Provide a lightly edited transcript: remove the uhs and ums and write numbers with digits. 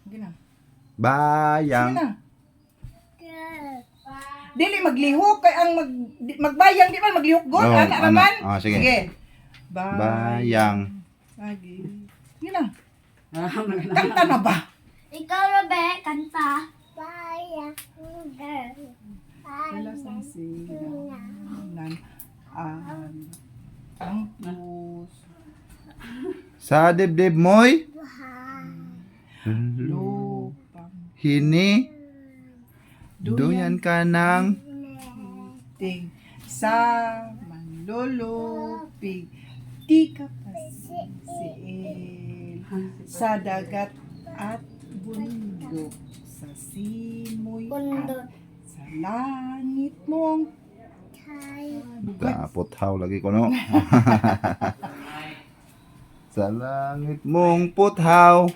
Sige na. Bayang. Sige na. Dili maglihok kay ang magbayang di man maglihok god Oo, ana ana. naman. Sige. Bayang. Lagi. Sige na. Ah, maganda. Kanta na ba? Ikaw, Robe, kanta. Bayang girl. Wala sang sinan. Ang puso. Sa dibdib mo'y Lupang hini. Duyan ka ng ting sa manlulupig. Di ka pasiil sa dagat at bundok, sa simoy Bundok. at sa langit mong kaputhaw lagi ko no. Sa langit mong puthaw.